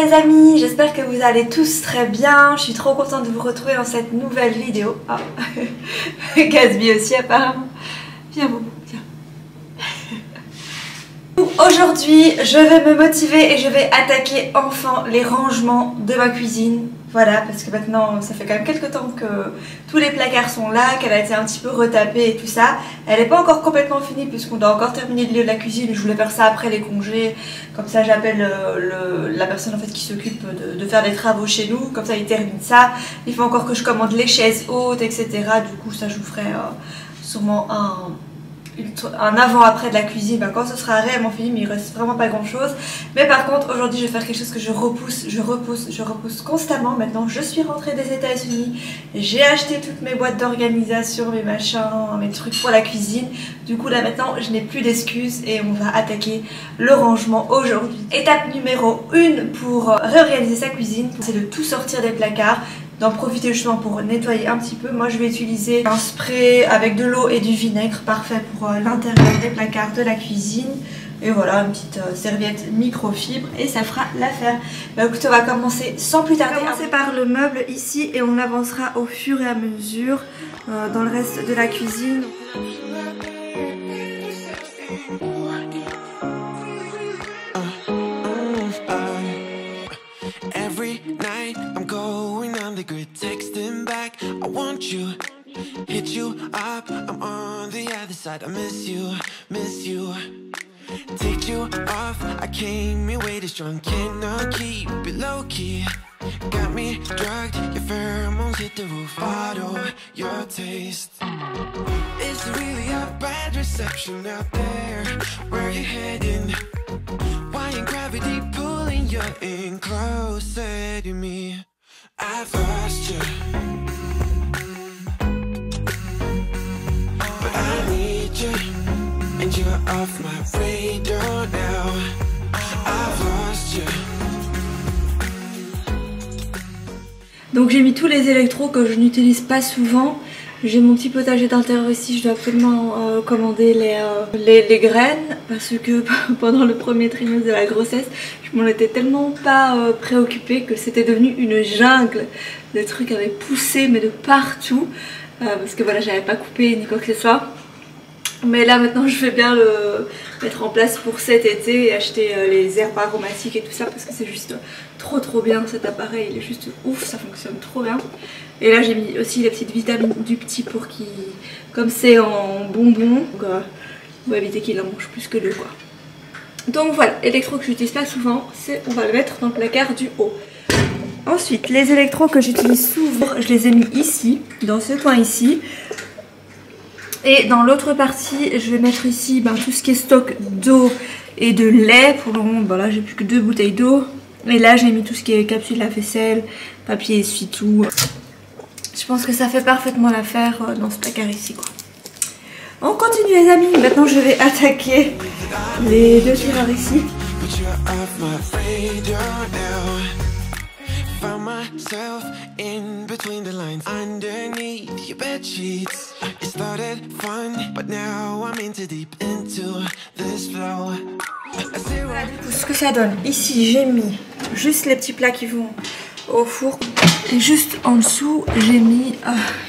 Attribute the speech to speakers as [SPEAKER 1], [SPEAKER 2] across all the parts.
[SPEAKER 1] les amis, j'espère que vous allez tous très bien. Je suis trop contente de vous retrouver dans cette nouvelle vidéo. Ah, Gatsby aussi apparemment. Viens Bobo, viens. Aujourd'hui, je vais me motiver et je vais attaquer enfin les rangements de ma cuisine. Voilà, parce que maintenant, ça fait quand même quelques temps que tous les placards sont là, qu'elle a été un petit peu retapée et tout ça. Elle n'est pas encore complètement finie puisqu'on doit encore terminer de la cuisine. Je voulais faire ça après les congés. Comme ça, j'appelle la personne en fait qui s'occupe de faire des travaux chez nous. Comme ça, il termine ça. Il faut encore que je commande les chaises hautes, etc. Du coup, ça, je vous ferai sûrement un avant-après de la cuisine quand ce sera réellement fini, mais il reste vraiment pas grand chose. Mais par contre aujourd'hui je vais faire quelque chose que je repousse constamment. Maintenant je suis rentrée des États-Unis, j'ai acheté toutes mes boîtes d'organisation, mes machins, mes trucs pour la cuisine. Du coup là maintenant je n'ai plus d'excuses et on va attaquer le rangement aujourd'hui. Étape numéro 1 pour réorganiser sa cuisine, c'est de tout sortir des placards, d'en profiter justement pour nettoyer un petit peu. Moi je vais utiliser un spray avec de l'eau et du vinaigre, parfait pour l'intérieur des placards de la cuisine. Et voilà, une petite serviette microfibre et ça fera l'affaire. Bah écoutez, on va commencer sans plus tarder. On va commencer par le meuble ici et on avancera au fur et à mesure dans le reste de la cuisine.
[SPEAKER 2] Texting back, I want you, hit you up, I'm on the other side, I miss you, take you off, I came here way too strong, cannot keep it low key, got me drugged, your pheromones hit the roof, auto, your taste, it's really a bad reception out there, where you heading, why ain't gravity pulling you in closer to me? I've lost you, but I need you, and you're off my radar now. I've lost you.
[SPEAKER 1] Donc j'ai mis tous les électros que je n'utilise pas souvent. J'ai mon petit potager d'intérieur ici, je dois absolument commander les graines parce que pendant le premier trimestre de la grossesse, je m'en étais tellement pas préoccupée que c'était devenu une jungle. Le truc avait poussé mais de partout parce que voilà, j'avais pas coupé ni quoi que ce soit. Mais là maintenant je vais bien le mettre en place pour cet été et acheter les herbes aromatiques et tout ça parce que c'est juste trop bien cet appareil, il est juste ouf, ça fonctionne trop bien. Et là j'ai mis aussi les petites vitamines du petit pour qu'il, comme c'est en bonbon, donc on va éviter qu'il en mange plus que deux quoi. Donc voilà, l'électro que j'utilise pas souvent, on va le mettre dans le placard du haut. Ensuite les électros que j'utilise souvent, je les ai mis ici, dans ce coin ici. Et dans l'autre partie, je vais mettre ici tout ce qui est stock d'eau et de lait. Pour le moment, là j'ai plus que 2 bouteilles d'eau. Et là j'ai mis tout ce qui est capsule à vaisselle, papier essuie-tout. Je pense que ça fait parfaitement l'affaire dans ce placard ici quoi. On continue les amis, maintenant je vais attaquer les deux tiroirs ici.
[SPEAKER 2] Found myself in between the lines underneath your bed sheets. It started fun, but now I'm into deep into this flow.
[SPEAKER 1] Voilà du coup ce que ça donne. Ici j'ai mis juste les petits plats qui vont au four. Et juste en dessous j'ai mis,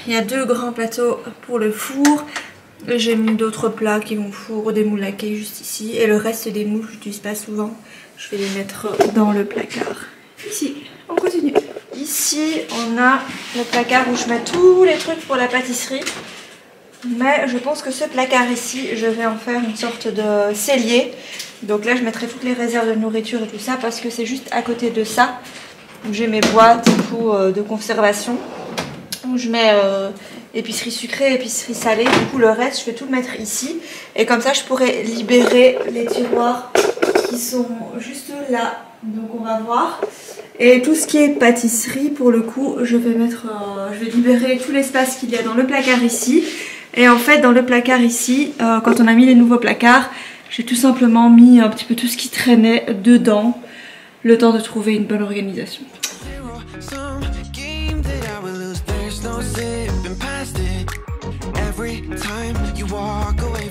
[SPEAKER 1] il y a 2 grands plateaux pour le four. J'ai mis d'autres plats qui vont au four, des moules à quai juste ici. Et le reste des moules je n'utilise pas souvent. Je vais les mettre dans le placard. Ici, on continue. Ici, on a le placard où je mets tous les trucs pour la pâtisserie. Mais je pense que ce placard ici, je vais en faire une sorte de cellier. Donc là, je mettrai toutes les réserves de nourriture et tout ça parce que c'est juste à côté de ça où j'ai mes boîtes de conservation. Où je mets épicerie sucrée, épicerie salée. Du coup, le reste, je vais tout le mettre ici. Et comme ça, je pourrais libérer les tiroirs qui sont juste là. Donc on va voir. Et tout ce qui est pâtisserie, pour le coup, je vais libérer tout l'espace qu'il y a dans le placard ici. Et en fait, dans le placard ici, quand on a mis les nouveaux placards, j'ai tout simplement mis un petit peu tout ce qui traînait dedans, le temps de trouver une bonne organisation.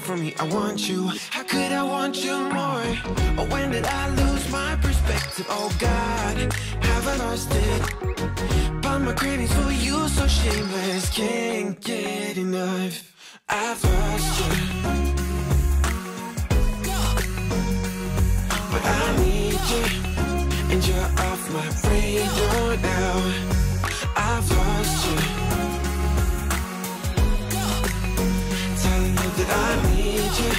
[SPEAKER 2] for me, I want you. How could I want you more? Or when did I lose my perspective? Oh God, have I lost it? But my cravings for you so shameless, can't get enough. I've lost you, but I need you, and you're off my radar now. I've lost you, telling you that I need you,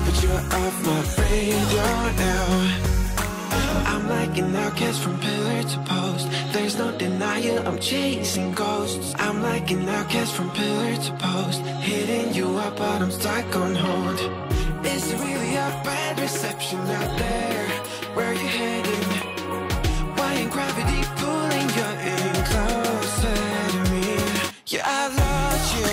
[SPEAKER 2] but you're off my radar now. I'm like an outcast from pillar to post. There's no denial, I'm chasing ghosts. I'm like an outcast from pillar to post, hitting you up but I'm stuck on hold. Is it really a bad reception out there? Where you heading? Why ain't gravity pulling you in closer to me? Yeah, I lost you,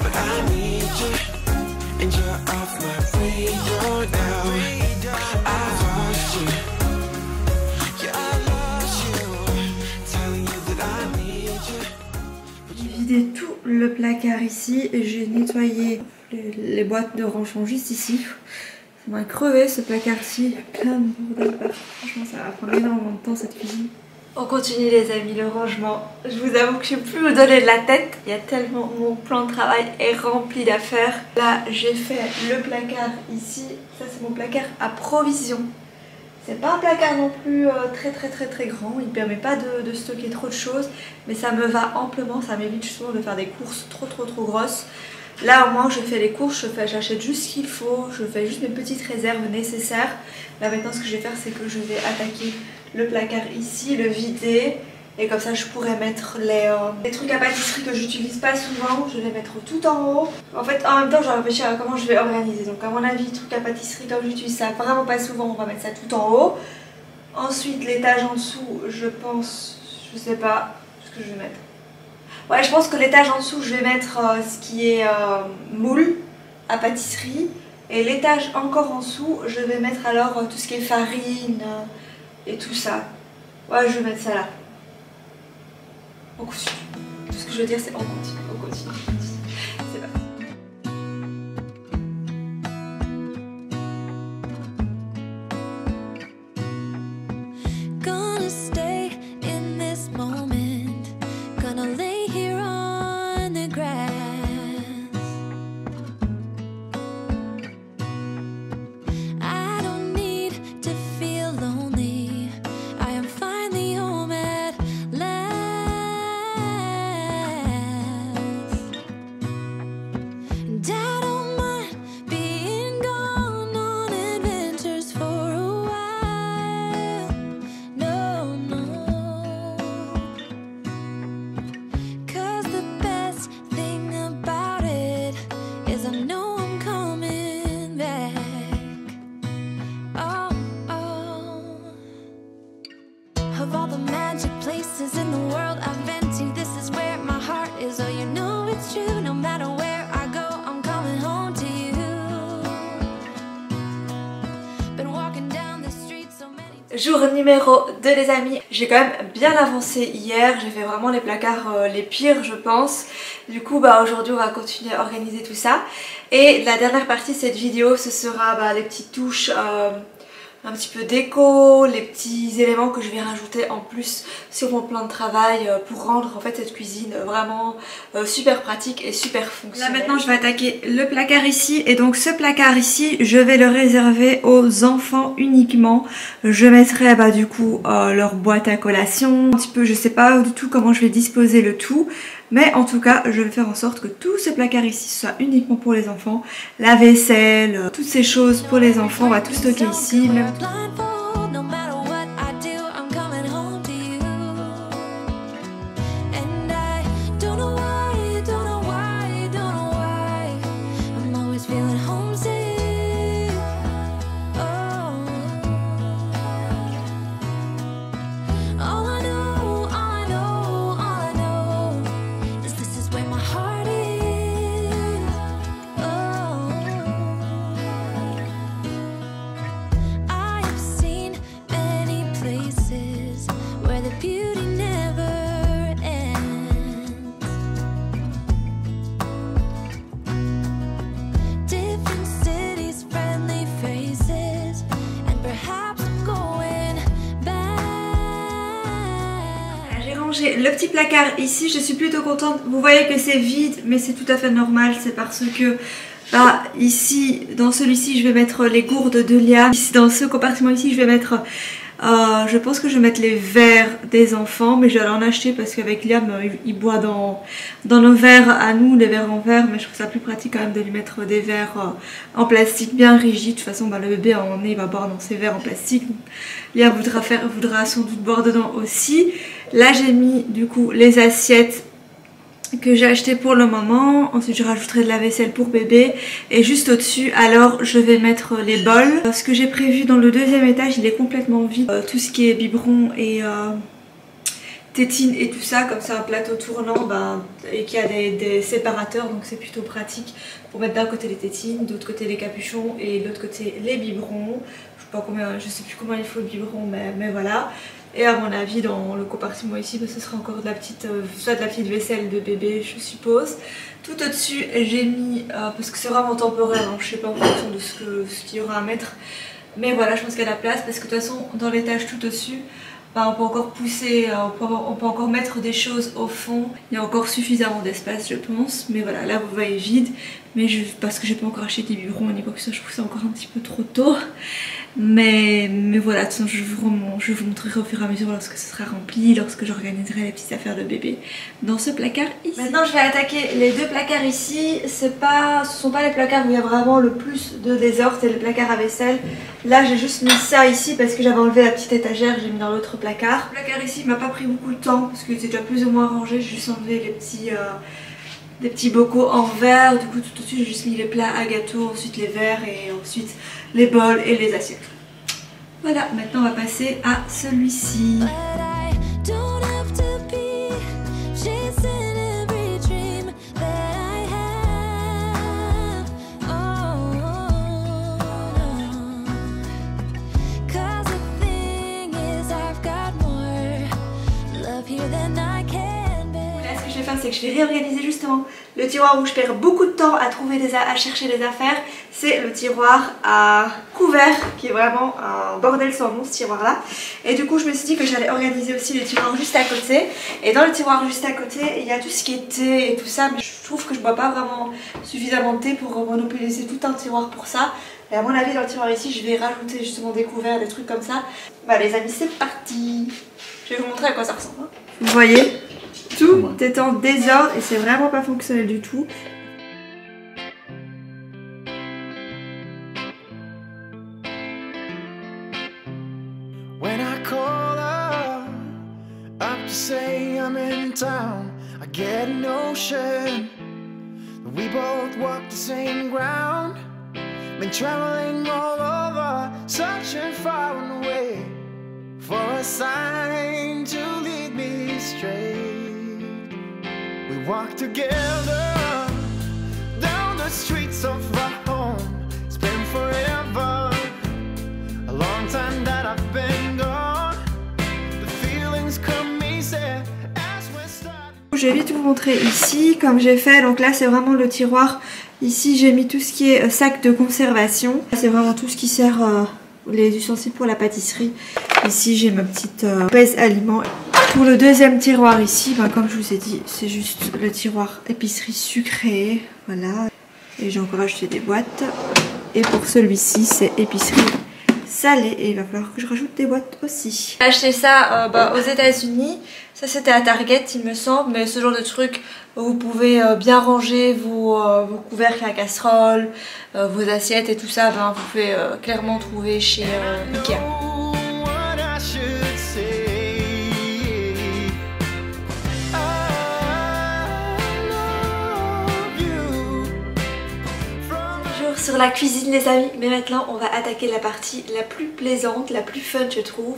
[SPEAKER 2] but I need you, and you're off my radar now. I've lost you, yeah, I lost you, telling you that I need you.
[SPEAKER 1] J'ai vidé tout le placard ici et j'ai nettoyé les boîtes de rangement juste ici. Ça m'a crevé ce placard-ci, plein de bordel partout. Franchement, ça va prendre énormément de temps cette cuisine. On continue les amis, le rangement. Je vous avoue que je ne sais plus où donner de la tête. Il y a tellement, mon plan de travail est rempli d'affaires. Là, j'ai fait le placard ici. Ça, c'est mon placard à provision. C'est pas un placard non plus très grand. Il ne permet pas de stocker trop de choses. Mais ça me va amplement. Ça m'évite justement de faire des courses trop grosses. Là, au moins, je fais les courses. J'achète juste ce qu'il faut. Je fais juste mes petites réserves nécessaires. Là, maintenant, ce que je vais faire, c'est que je vais attaquer le placard ici, le vider, et comme ça je pourrais mettre les trucs à pâtisserie que j'utilise pas souvent, je vais les mettre tout en haut. En fait en même temps je vais réfléchir à comment je vais organiser, donc à mon avis trucs à pâtisserie comme j'utilise ça vraiment pas souvent, on va mettre ça tout en haut. Ensuite l'étage en dessous, je pense, je sais pas ce que je vais mettre. Ouais, je pense que l'étage en dessous je vais mettre ce qui est moule à pâtisserie, et l'étage encore en dessous je vais mettre alors tout ce qui est farine et tout ça. Ouais, je vais mettre ça là. On continue. Tout ce que je veux dire, c'est on continue. C'est pas.
[SPEAKER 2] Gonna stay in this moment. Gonna lay here on the grass. I don't need to feel lonely. I am finally home at last. And I don't mind being gone on adventures for a while. No, no. 'Cause the best thing about it is I know I'm coming back. Oh, oh. Of all the magic places in the world I've been to, this is where my heart is. Oh, you know it's true. No matter where I go, I'm coming home to you. Been walking down the street so many times.
[SPEAKER 1] Jour numéro 2 les amis, j'ai quand même bien avancé hier, j'ai fait vraiment les placards les pires je pense. Du coup aujourd'hui on va continuer à organiser tout ça. Et la dernière partie de cette vidéo ce sera les petites touches un petit peu déco, les petits éléments que je vais rajouter en plus sur mon plan de travail pour rendre en fait cette cuisine vraiment super pratique et super fonctionnelle. Là maintenant je vais attaquer le placard ici, et donc ce placard ici je vais le réserver aux enfants uniquement. Je mettrai du coup leur boîte à collation, un petit peu, je sais pas du tout comment je vais disposer le tout. Mais en tout cas, je vais faire en sorte que tout ce placard ici soit uniquement pour les enfants. La vaisselle, toutes ces choses pour les enfants, on va tout stocker ici. Même...
[SPEAKER 2] I've seen
[SPEAKER 1] ranger le petit placard ici. Je suis plutôt contente. Vous voyez que c'est vide, mais c'est tout à fait normal. C'est parce que bah, ici, dans celui-ci, je vais mettre les gourdes de Liam. Dans ce compartiment ici, je vais mettre... je pense que je vais mettre les verres des enfants, mais je vais en acheter parce qu'avec Liam, il boit dans nos verres à nous, les verres en verre, mais je trouve ça plus pratique quand même de lui mettre des verres en plastique bien rigides. De toute façon, bah, le bébé, à un moment donné, il va boire dans ses verres en plastique. Liam voudra sans doute boire dedans aussi. Là, j'ai mis du coup les assiettes que j'ai acheté pour le moment. Ensuite je rajouterai de la vaisselle pour bébé et juste au dessus alors je vais mettre les bols. Ce que j'ai prévu dans le deuxième étage il est complètement vide, tout ce qui est biberon et tétine et tout ça, comme c'est un plateau tournant et qu'il y a des séparateurs, donc c'est plutôt pratique pour mettre d'un côté les tétines, de l'autre côté les capuchons et de l'autre côté les biberons. Je sais plus combien il faut de biberons, mais voilà. Et à mon avis dans le compartiment ici ce sera encore de la petite, soit de la petite vaisselle de bébé je suppose. Tout au dessus j'ai mis, parce que c'est vraiment temporaire, hein, je sais pas en fonction de ce qu'il y aura à mettre. Mais voilà, je pense qu'il y a la place parce que de toute façon dans l'étage tout au dessus on peut encore pousser, on peut encore mettre des choses au fond. Il y a encore suffisamment d'espace je pense. Mais voilà, là vous voyez vide. Mais parce que j'ai pas encore acheté des biberons ni quoi que ce soit, je trouve que c'est encore un petit peu trop tôt. Mais voilà, de toute façon je vous montrerai au fur et à mesure lorsque ce sera rempli, lorsque j'organiserai les petites affaires de bébé dans ce placard ici. Maintenant je vais attaquer les deux placards ici. Ce sont pas les placards où il y a vraiment le plus de désordre, c'est le placard à vaisselle. Là j'ai juste mis ça ici parce que j'avais enlevé la petite étagère, j'ai mis dans l'autre placard. Le placard ici m'a pas pris beaucoup de temps parce qu'il était déjà plus ou moins rangé, j'ai juste enlevé des petits bocaux en verre. Du coup tout au dessus j'ai juste mis les plats à gâteau, ensuite les verres et ensuite les bols et les assiettes. Voilà, maintenant on va passer à celui-ci. C'est que je vais réorganiser justement le tiroir où je perds beaucoup de temps à chercher des affaires. C'est le tiroir à couverts qui est vraiment un bordel sans nom, ce tiroir là. Et du coup je me suis dit que j'allais organiser aussi le tiroir juste à côté. Et dans le tiroir juste à côté il y a tout ce qui est thé et tout ça, mais je trouve que je bois pas vraiment suffisamment de thé pour monopoliser tout un tiroir pour ça. Et à mon avis dans le tiroir ici je vais rajouter justement des couverts, des trucs comme ça. Bah les amis c'est parti. Je vais vous montrer à quoi ça ressemble. Vous voyez, tout est en désordre et c'est vraiment pas fonctionnel du tout.
[SPEAKER 2] When I call up to say I'm in town, I get a notion that we both walk the same ground. Been traveling all over, searching far and away for a sign to lead me straight. We walk together down the streets of our home. It's been forever, a long time that I've been gone. The feelings come easy as we're starting.
[SPEAKER 1] Je vais vite vous montrer ici comme j'ai fait. Donc là c'est vraiment le tiroir. Ici j'ai mis tout ce qui est sac de conservation. C'est vraiment tout ce qui sert les ustensiles pour la pâtisserie. Ici j'ai ma petite pèse aliments. Pour le deuxième tiroir ici, comme je vous ai dit, c'est juste le tiroir épicerie sucrée. Voilà. Et j'ai encore acheté des boîtes. Et pour celui-ci, c'est épicerie salée. Et il va falloir que je rajoute des boîtes aussi. J'ai acheté ça aux États-Unis. Ça c'était à Target il me semble. Mais ce genre de truc où vous pouvez bien ranger vos couvercles à casserole, vos assiettes et tout ça, vous pouvez clairement trouver chez Ikea. Sur la cuisine les amis, mais maintenant on va attaquer la partie la plus plaisante, la plus fun je trouve.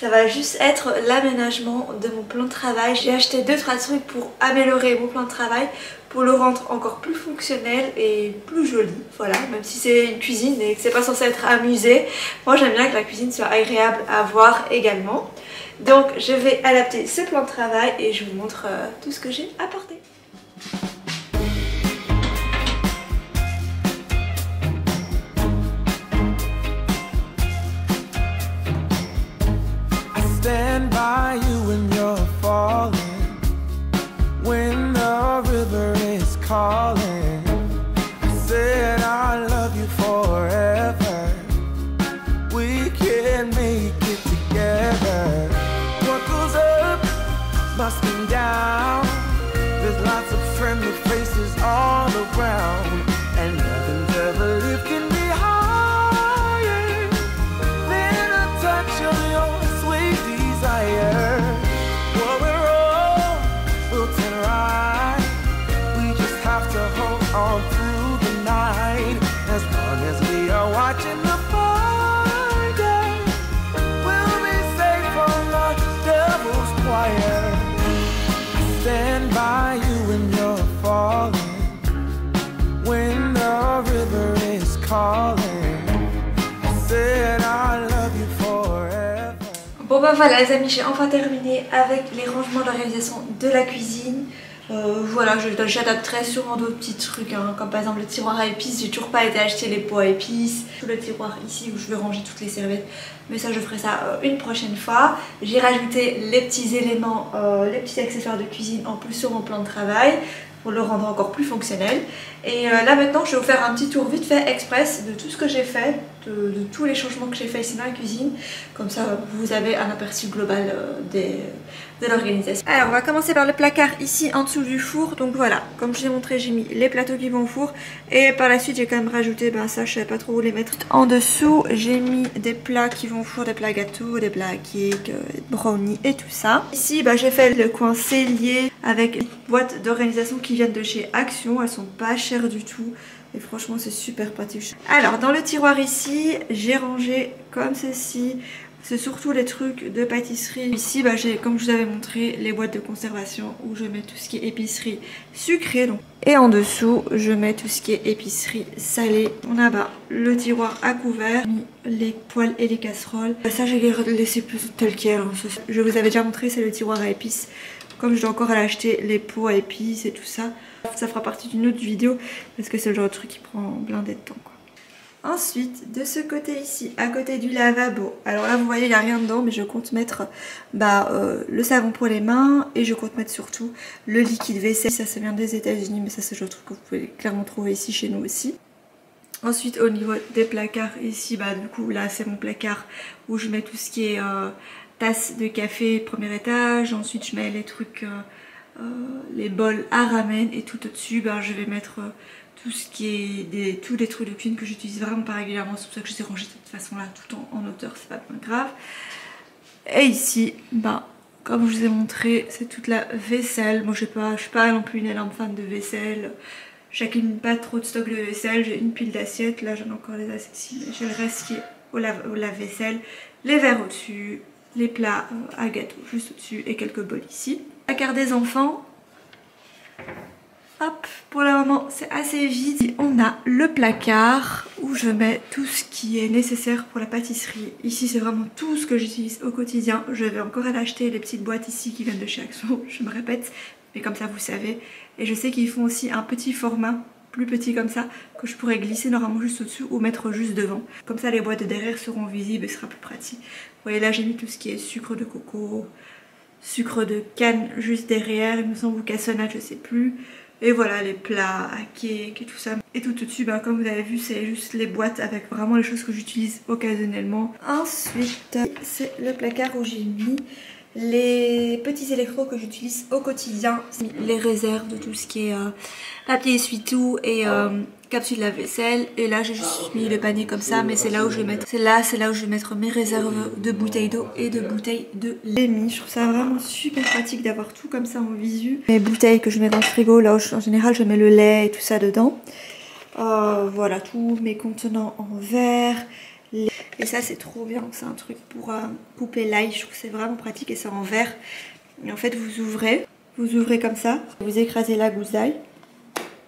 [SPEAKER 1] Ça va juste être l'aménagement de mon plan de travail. J'ai acheté 2-3 trucs pour améliorer mon plan de travail, pour le rendre encore plus fonctionnel et plus joli. Voilà, même si c'est une cuisine et que c'est pas censé être un musée, moi j'aime bien que la cuisine soit agréable à voir également. Donc je vais adapter ce plan de travail et je vous montre tout ce que j'ai apporté.
[SPEAKER 2] Stand by you when you're falling. must be down. There's lots of friendly faces all around, and nothing's ever lifting me higher than a touch of your sweet desire. Well, we're all built in right. We just have to hold on through the night. As long as we are watching the fire, we'll be safe from the devil's choir. I stand by you when you're falling, when the river is calling. I said I love you forever.
[SPEAKER 1] Bon bah voilà les amis, j'ai enfin terminé avec les rangements de la réalisation de la cuisine. Voilà, j'adapterai sûrement d'autres petits trucs, hein, comme par exemple le tiroir à épices. J'ai toujours pas été acheter les pots à épices. Le tiroir ici où je vais ranger toutes les serviettes, mais ça je ferai ça une prochaine fois. J'ai rajouté les petits éléments, les petits accessoires de cuisine en plus sur mon plan de travail pour le rendre encore plus fonctionnel. Et là maintenant je vais vous faire un petit tour vite fait express de tout ce que j'ai fait, de tous les changements que j'ai fait ici dans la cuisine. Comme ça vous avez un aperçu global de l'organisation. Alors on va commencer par le placard ici en dessous du four. Donc voilà, comme je vous ai montré, j'ai mis les plateaux qui vont au four. Et par la suite j'ai quand même rajouté, ben ça je savais pas trop où les mettre. En dessous j'ai mis des plats qui vont au four, des plats gâteaux, des plats cake, brownie et tout ça. Ici ben, j'ai fait le coin cellier avec une boîte d'organisation qui viennent de chez Action. Elles sont pas chères du tout. Et franchement c'est super pratique. Alors dans le tiroir ici j'ai rangé comme ceci. C'est surtout les trucs de pâtisserie. Ici bah, j'ai, comme je vous avais montré, les boîtes de conservation où je mets tout ce qui est épicerie sucrée. Donc. Et en dessous je mets tout ce qui est épicerie salée. On a bah, le tiroir à couvert, les poêles et les casseroles. Ça j'ai laissé plus tel quel. Je vous avais déjà montré, c'est le tiroir à épices. Comme je dois encore aller acheter les pots à épices et tout ça. Ça fera partie d'une autre vidéo parce que c'est le genre de truc qui prend blindé de temps quoi. Ensuite, de ce côté ici, à côté du lavabo, alors là vous voyez il n'y a rien dedans, mais je compte mettre le savon pour les mains et je compte mettre surtout le liquide vaisselle. Ça vient des États-Unis, mais ça c'est le genre de truc que vous pouvez clairement trouver ici chez nous aussi. Ensuite au niveau des placards ici, bah du coup là c'est mon placard où je mets tout ce qui est tasse de café premier étage. Ensuite je mets les trucs, les bols à ramen, et tout au-dessus bah, je vais mettre... tout ce qui est tous les trucs de cuisine que j'utilise vraiment pas régulièrement, c'est pour ça que je les ai rangés de cette façon là tout en hauteur, c'est pas bien grave. Et ici, bah, comme je vous ai montré, c'est toute la vaisselle. Moi je suis pas non plus une énorme fan de vaisselle, j'accumule pas trop de stock de vaisselle, j'ai une pile d'assiettes, là j'en ai encore des assiettes ici, mais j'ai le reste qui est au lave-vaisselle, les verres au dessus, les plats à gâteau juste au dessus et quelques bols ici. Placard des enfants. Hop, pour le moment c'est assez vide. On a le placard où je mets tout ce qui est nécessaire pour la pâtisserie. Ici c'est vraiment tout ce que j'utilise au quotidien. Je vais encore aller acheter les petites boîtes ici qui viennent de chez Action, je me répète, mais comme ça vous savez. Et je sais qu'ils font aussi un petit format, plus petit comme ça, que je pourrais glisser normalement juste au-dessus ou mettre juste devant. Comme ça les boîtes de derrière seront visibles et ce sera plus pratique. Vous voyez là j'ai mis tout ce qui est sucre de coco, sucre de canne juste derrière, il me semble, ou cassonade, je sais plus. Et voilà les plats à cake et tout ça. Et tout au-dessus, bah, comme vous avez vu, c'est juste les boîtes avec vraiment les choses que j'utilise occasionnellement. Ensuite, c'est le placard où j'ai mis les petits électros que j'utilise au quotidien. Les réserves de tout ce qui est papier essuie-tout et capsule lave-vaisselle. Et là j'ai juste mis le panier comme ça, mais c'est là où je vais mettre, c'est là où je vais mettre mes réserves de bouteilles d'eau et de bouteilles de lait. Je trouve ça vraiment super pratique d'avoir tout comme ça en visu. Les bouteilles que je mets dans le frigo, là où en général je mets le lait et tout ça dedans. Voilà, tous mes contenants en verre. Et ça c'est trop bien, c'est un truc pour couper l'ail, je trouve que c'est vraiment pratique et c'est en verre. Et en fait vous ouvrez comme ça, vous écrasez la gousse d'ail,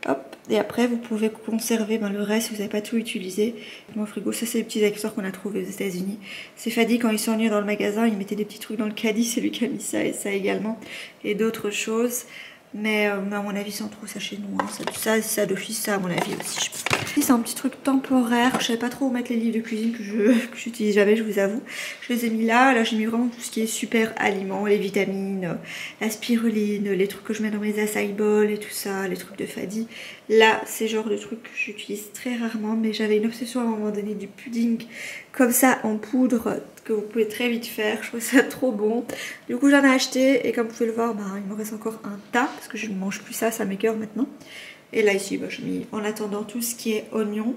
[SPEAKER 1] hop, et après vous pouvez conserver le reste si vous n'avez pas tout utilisé. Mon frigo, ça c'est les petits accessoires qu'on a trouvés aux États-Unis. C'est Fadi, quand il s'ennuyait dans le magasin, il mettait des petits trucs dans le caddie, c'est lui qui a mis ça et ça également, et d'autres choses. Mais à mon avis sans trop ça chez nous, hein. Ça d'office, ça à mon avis aussi. C'est un petit truc temporaire, je savais pas trop où mettre les livres de cuisine que j'utilise jamais, je vous avoue. Je les ai mis là j'ai mis vraiment tout ce qui est super aliments, les vitamines, la spiruline, les trucs que je mets dans mes acai bowls et tout ça, les trucs de Fadi. Là c'est genre de trucs que j'utilise très rarement, mais j'avais une obsession à un moment donné du pudding comme ça en poudre que vous pouvez très vite faire. Je trouve ça trop bon. Du coup j'en ai acheté et comme vous pouvez le voir, bah, il me reste encore un tas parce que je ne mange plus ça m'écœure maintenant. Et là ici, bah, je mets en attendant tout ce qui est oignon.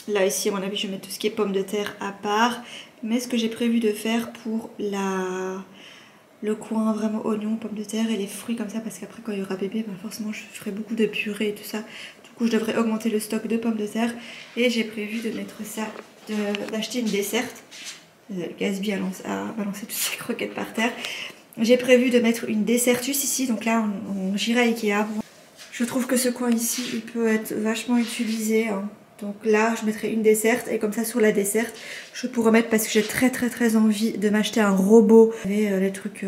[SPEAKER 1] Là ici à mon avis je vais mettre tout ce qui est pommes de terre à part. Mais ce que j'ai prévu de faire pour le coin vraiment oignon, pommes de terre et les fruits comme ça, parce qu'après quand il y aura bébé, bah, forcément je ferai beaucoup de purée et tout ça. Du coup je devrais augmenter le stock de pommes de terre. Et j'ai prévu de mettre ça, d'acheter une desserte. Gatsby à balancer toutes ces croquettes par terre. J'ai prévu de mettre une desserte juste ici, donc là on gira à Ikea. Je trouve que ce coin ici il peut être vachement utilisé, hein. Donc là je mettrai une desserte et comme ça sur la desserte je pourrais mettre, parce que j'ai très envie de m'acheter un robot. Les trucs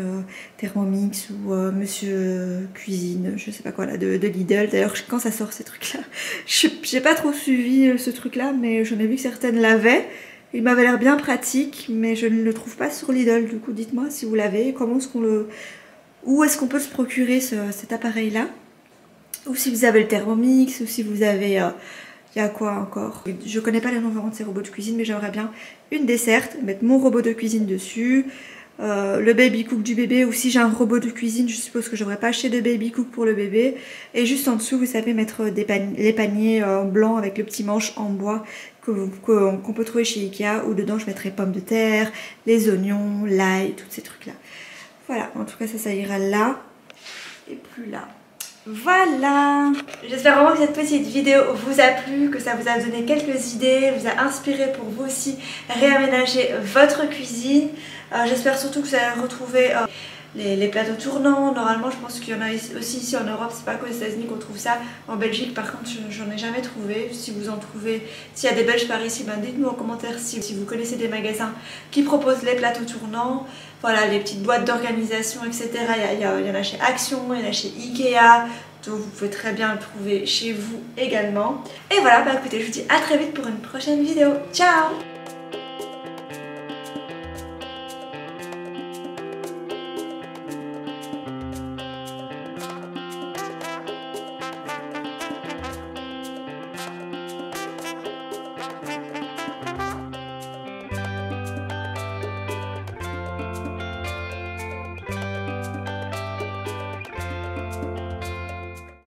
[SPEAKER 1] Thermomix ou Monsieur Cuisine, je sais pas quoi là, de Lidl. D'ailleurs quand ça sort ces trucs là, j'ai pas trop suivi ce truc là, mais j'en ai vu que certaines l'avaient. Il m'avait l'air bien pratique, mais je ne le trouve pas sur Lidl. Du coup dites-moi si vous l'avez, comment est-ce qu'on où est-ce qu'on peut se procurer cet appareil là, ou si vous avez le Thermomix, ou si vous avez il y a quoi encore? Je connais pas les noms vraiment de ces robots de cuisine, mais j'aimerais bien une desserte, mettre mon robot de cuisine dessus, le baby cook du bébé, ou si j'ai un robot de cuisine, je suppose que j'aurais pas acheté de baby cook pour le bébé. Et juste en dessous, vous savez, mettre les paniers blancs avec le petit manche en bois qu'on peut trouver chez Ikea, où dedans je mettrai pommes de terre, les oignons, l'ail, tous ces trucs là. Voilà, en tout cas ça ira là et plus là. Voilà, j'espère vraiment que cette petite vidéo vous a plu, que ça vous a donné quelques idées, vous a inspiré pour vous aussi réaménager votre cuisine. J'espère surtout que vous allez retrouver les plateaux tournants. Normalement je pense qu'il y en a aussi ici en Europe, c'est pas qu'aux États-Unis qu'on trouve ça. En Belgique par contre j'en ai jamais trouvé. Si vous en trouvez, s'il y a des Belges par ici, ben dites-nous en commentaire si vous connaissez des magasins qui proposent les plateaux tournants. Voilà, les petites boîtes d'organisation, etc. Il y en a chez Action, il y en a chez Ikea. Donc vous pouvez très bien le trouver chez vous également. Et voilà, bah écoutez, je vous dis à très vite pour une prochaine vidéo. Ciao!